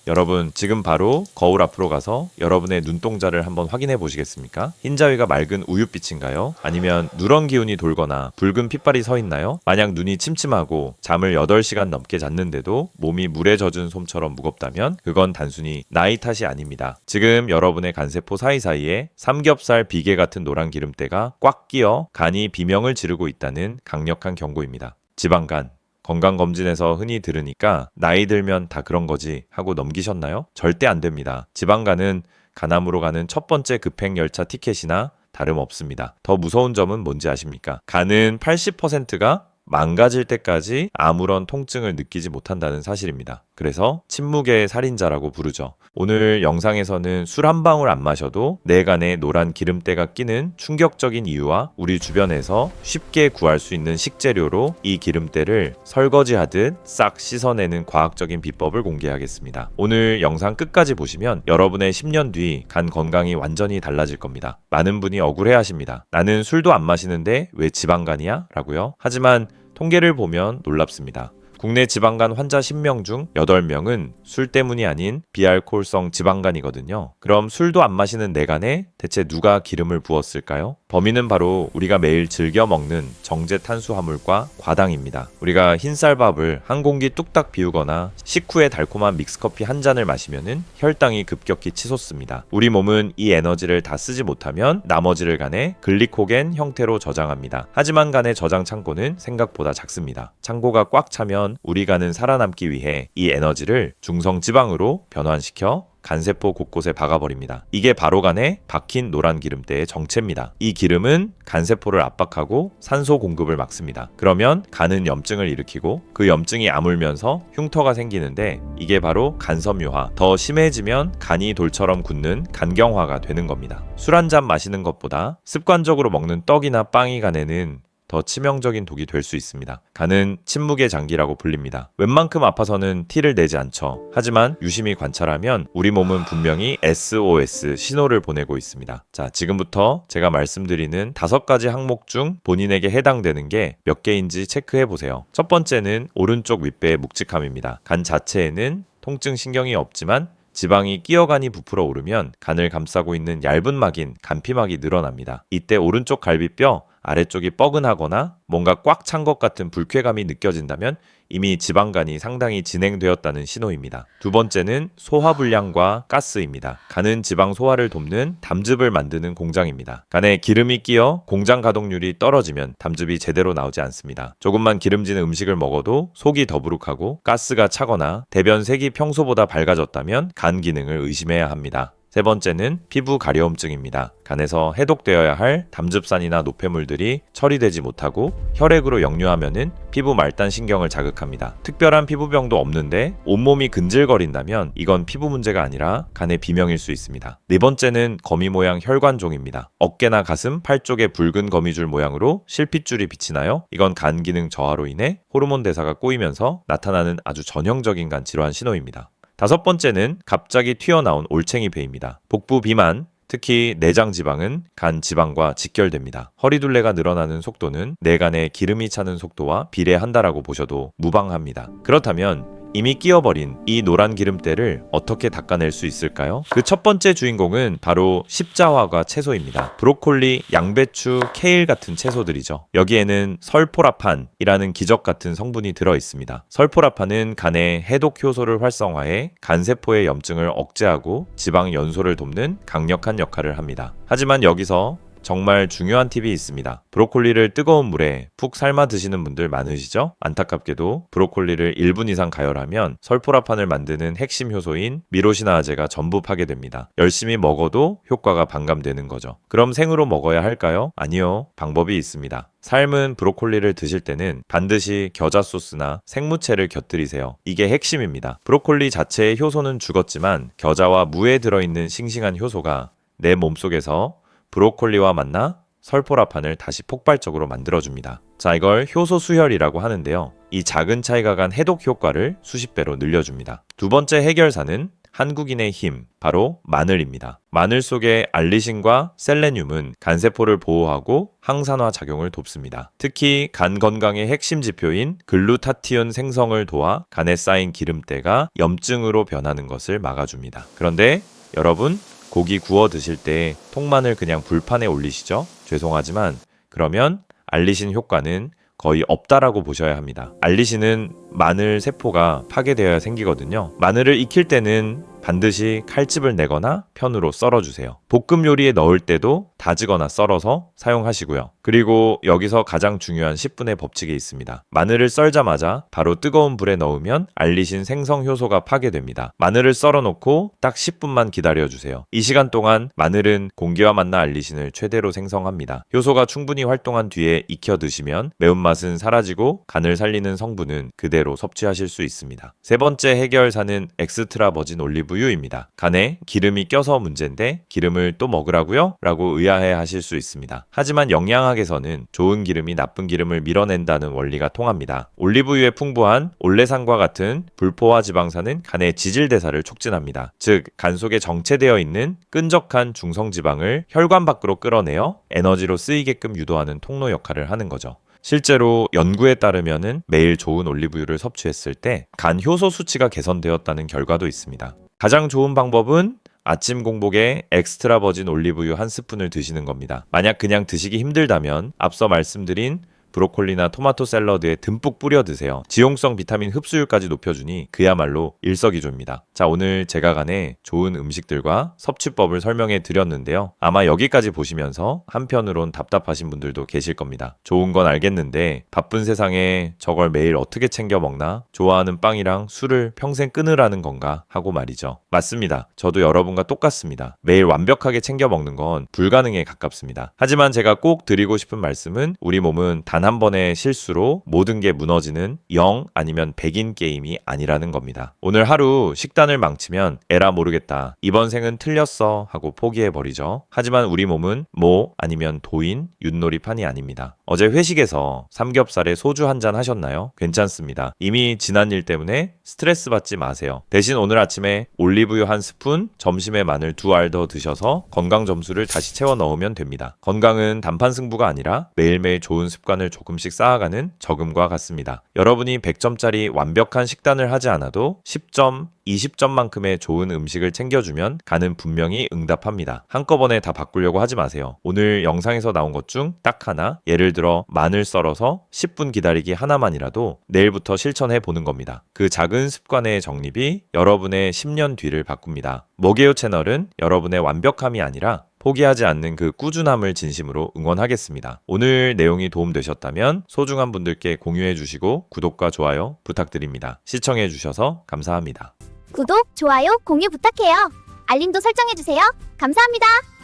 여러분 지금 바로 거울 앞으로 가서 여러분의 눈동자를 한번 확인해 보시겠습니까? 흰자위가 맑은 우윳빛인가요? 아니면 누런 기운이 돌거나 붉은 핏발이 서 있나요? 만약 눈이 침침하고 잠을 8시간 넘게 잤는데도 몸이 물에 젖은 솜처럼 무겁다면 그건 단순히 나이 탓이 아닙니다. 지금 여러분의 간세포 사이사이에 삼겹살 비계 같은 노란 기름때가 꽉 끼어 간이 비명을 지르고 있다는 강력한 경고입니다. 지방간 건강검진에서 흔히 들으니까 나이 들면 다 그런 거지 하고 넘기셨나요? 절대 안 됩니다. 지방간은 간암으로 가는 첫 번째 급행열차 티켓이나 다름없습니다. 더 무서운 점은 뭔지 아십니까? 간은 80%가 망가질 때까지 아무런 통증을 느끼지 못한다는 사실입니다. 그래서 침묵의 살인자라고 부르죠. 오늘 영상에서는 술 한 방울 안 마셔도 내 간에 노란 기름때가 끼는 충격적인 이유와 우리 주변에서 쉽게 구할 수 있는 식재료로 이 기름때를 설거지하듯 싹 씻어내는 과학적인 비법을 공개하겠습니다. 오늘 영상 끝까지 보시면 여러분의 10년 뒤 간 건강이 완전히 달라질 겁니다. 많은 분이 억울해하십니다. 나는 술도 안 마시는데 왜 지방간이야? 라고요. 하지만 통계를 보면 놀랍습니다. 국내 지방간 환자 10명 중 8명은 술 때문이 아닌 비알코올성 지방간이거든요. 그럼 술도 안 마시는 내 간에 대체 누가 기름을 부었을까요? 범인은 바로 우리가 매일 즐겨 먹는 정제 탄수화물과 과당입니다. 우리가 흰쌀밥을 한 공기 뚝딱 비우거나 식후에 달콤한 믹스커피 한 잔을 마시면은 혈당이 급격히 치솟습니다. 우리 몸은 이 에너지를 다 쓰지 못하면 나머지를 간에 글리코겐 형태로 저장합니다. 하지만 간의 저장 창고는 생각보다 작습니다. 창고가 꽉 차면 우리 간은 살아남기 위해 이 에너지를 중성 지방으로 변환시켜 간세포 곳곳에 박아버립니다. 이게 바로 간에 박힌 노란 기름때의 정체입니다. 이 기름은 간세포를 압박하고 산소 공급을 막습니다. 그러면 간은 염증을 일으키고 그 염증이 아물면서 흉터가 생기는데 이게 바로 간섬유화, 더 심해지면 간이 돌처럼 굳는 간경화가 되는 겁니다. 술 한 잔 마시는 것보다 습관적으로 먹는 떡이나 빵이 간에는 더 치명적인 독이 될 수 있습니다. 간은 침묵의 장기라고 불립니다. 웬만큼 아파서는 티를 내지 않죠. 하지만 유심히 관찰하면 우리 몸은 분명히 SOS 신호를 보내고 있습니다. 자, 지금부터 제가 말씀드리는 5가지 항목 중 본인에게 해당되는 게 몇 개인지 체크해 보세요. 첫 번째는 오른쪽 윗배의 묵직함입니다. 간 자체에는 통증 신경이 없지만 지방이 끼어간이 부풀어 오르면 간을 감싸고 있는 얇은 막인 간피막이 늘어납니다. 이때 오른쪽 갈비뼈 아래쪽이 뻐근하거나 뭔가 꽉 찬 것 같은 불쾌감이 느껴진다면 이미 지방간이 상당히 진행되었다는 신호입니다. 두 번째는 소화불량과 가스입니다. 간은 지방 소화를 돕는 담즙을 만드는 공장입니다. 간에 기름이 끼어 공장 가동률이 떨어지면 담즙이 제대로 나오지 않습니다. 조금만 기름진 음식을 먹어도 속이 더부룩하고 가스가 차거나 대변 색이 평소보다 밝아졌다면 간 기능을 의심해야 합니다. 세 번째는 피부 가려움증입니다. 간에서 해독되어야 할 담즙산이나 노폐물들이 처리되지 못하고 혈액으로 역류하면은 피부 말단 신경을 자극합니다. 특별한 피부병도 없는데 온몸이 근질거린다면 이건 피부 문제가 아니라 간의 비명일 수 있습니다. 네 번째는 거미 모양 혈관종입니다. 어깨나 가슴, 팔 쪽에 붉은 거미줄 모양으로 실핏줄이 빛이 나요. 이건 간 기능 저하로 인해 호르몬 대사가 꼬이면서 나타나는 아주 전형적인 간 질환 신호입니다. 다섯 번째는 갑자기 튀어나온 올챙이 배입니다. 복부 비만, 특히 내장 지방은 간 지방과 직결됩니다. 허리둘레가 늘어나는 속도는 내 간에 기름이 차는 속도와 비례한다라고 보셔도 무방합니다. 그렇다면 이미 끼어버린 이 노란 기름때를 어떻게 닦아낼 수 있을까요? 그 첫 번째 주인공은 바로 십자화과 채소입니다. 브로콜리, 양배추, 케일 같은 채소들이죠. 여기에는 설포라판이라는 기적 같은 성분이 들어 있습니다. 설포라판은 간의 해독 효소를 활성화해 간세포의 염증을 억제하고 지방 연소를 돕는 강력한 역할을 합니다. 하지만 여기서 정말 중요한 팁이 있습니다. 브로콜리를 뜨거운 물에 푹 삶아 드시는 분들 많으시죠? 안타깝게도 브로콜리를 1분 이상 가열하면 설포라판을 만드는 핵심 효소인 미로시나아제가 전부 파괴됩니다. 열심히 먹어도 효과가 반감되는 거죠. 그럼 생으로 먹어야 할까요? 아니요. 방법이 있습니다. 삶은 브로콜리를 드실 때는 반드시 겨자 소스나 생무채를 곁들이세요. 이게 핵심입니다. 브로콜리 자체의 효소는 죽었지만 겨자와 무에 들어있는 싱싱한 효소가 내 몸속에서 브로콜리와 만나 설포라판을 다시 폭발적으로 만들어줍니다. 자, 이걸 효소 수혈이라고 하는데요. 이 작은 차이가 간 해독 효과를 수십 배로 늘려줍니다. 두 번째 해결사는 한국인의 힘, 바로 마늘입니다. 마늘 속의 알리신과 셀레늄은 간세포를 보호하고 항산화 작용을 돕습니다. 특히 간 건강의 핵심 지표인 글루타티온 생성을 도와 간에 쌓인 기름때가 염증으로 변하는 것을 막아줍니다. 그런데 여러분, 고기 구워 드실 때 통마늘 그냥 불판에 올리시죠? 죄송하지만 그러면 알리신 효과는 거의 없다라고 보셔야 합니다. 알리신은 마늘 세포가 파괴되어야 생기거든요. 마늘을 익힐 때는 반드시 칼집을 내거나 편으로 썰어주세요. 볶음 요리에 넣을 때도 다지거나 썰어서 사용하시고요. 그리고 여기서 가장 중요한 10분의 법칙이 있습니다. 마늘을 썰자마자 바로 뜨거운 불에 넣으면 알리신 생성 효소가 파괴됩니다. 마늘을 썰어놓고 딱 10분만 기다려주세요. 이 시간 동안 마늘은 공기와 만나 알리신을 최대로 생성합니다. 효소가 충분히 활동한 뒤에 익혀 드시면 매운맛은 사라지고 간을 살리는 성분은 그대로 섭취하실 수 있습니다. 세 번째 해결사는 엑스트라 버진 올리브유입니다. 간에 기름이 껴서 문제인데 기름을 또 먹으라고요? 라고 의아해 하실 수 있습니다. 하지만 영양학에서는 좋은 기름이 나쁜 기름을 밀어낸다는 원리가 통합니다. 올리브유에 풍부한 올레산과 같은 불포화 지방산은 간의 지질대사를 촉진합니다. 즉, 간 속에 정체되어 있는 끈적한 중성지방을 혈관 밖으로 끌어내어 에너지로 쓰이게끔 유도하는 통로 역할을 하는 거죠. 실제로 연구에 따르면은 매일 좋은 올리브유를 섭취했을 때 간 효소 수치가 개선되었다는 결과도 있습니다. 가장 좋은 방법은 아침 공복에 엑스트라 버진 올리브유 한 스푼을 드시는 겁니다. 만약 그냥 드시기 힘들다면 앞서 말씀드린 브로콜리나 토마토 샐러드에 듬뿍 뿌려 드세요. 지용성 비타민 흡수율까지 높여주니 그야말로 일석이조입니다. 자, 오늘 제가 간에 좋은 음식들과 섭취법을 설명해 드렸는데요. 아마 여기까지 보시면서 한편으론 답답하신 분들도 계실 겁니다. 좋은 건 알겠는데 바쁜 세상에 저걸 매일 어떻게 챙겨 먹나? 좋아하는 빵이랑 술을 평생 끊으라는 건가? 하고 말이죠. 맞습니다. 저도 여러분과 똑같습니다. 매일 완벽하게 챙겨 먹는 건 불가능에 가깝습니다. 하지만 제가 꼭 드리고 싶은 말씀은 우리 몸은 단 한 번의 실수로 모든 게 무너지는 0 아니면 100인 게임이 아니라는 겁니다. 오늘 하루 식단을 망치면 에라 모르겠다. 이번 생은 틀렸어 하고 포기해버리죠. 하지만 우리 몸은 모 아니면 도인, 윷놀이판이 아닙니다. 어제 회식에서 삼겹살에 소주 한 잔 하셨나요? 괜찮습니다. 이미 지난 일 때문에 스트레스 받지 마세요. 대신 오늘 아침에 올리브유 한 스푼, 점심에 마늘 2알 더 드셔서 건강 점수를 다시 채워 넣으면 됩니다. 건강은 단판 승부가 아니라 매일매일 좋은 습관을 조금씩 쌓아가는 적음과 같습니다. 여러분이 100점짜리 완벽한 식단을 하지 않아도 10점, 20점만큼의 좋은 음식을 챙겨주면 간은 분명히 응답합니다. 한꺼번에 다 바꾸려고 하지 마세요. 오늘 영상에서 나온 것 중 딱 하나, 예를 들어 마늘 썰어서 10분 기다리기 하나만이라도 내일부터 실천해 보는 겁니다. 그 작은 습관의 정립이 여러분의 10년 뒤를 바꿉니다. 먹예요 채널은 여러분의 완벽함이 아니라 포기하지 않는 그 꾸준함을 진심으로 응원하겠습니다. 오늘 내용이 도움되셨다면 소중한 분들께 공유해 주시고 구독과 좋아요 부탁드립니다. 시청해 주셔서 감사합니다. 구독, 좋아요, 공유 부탁해요. 알림도 설정해주세요. 감사합니다.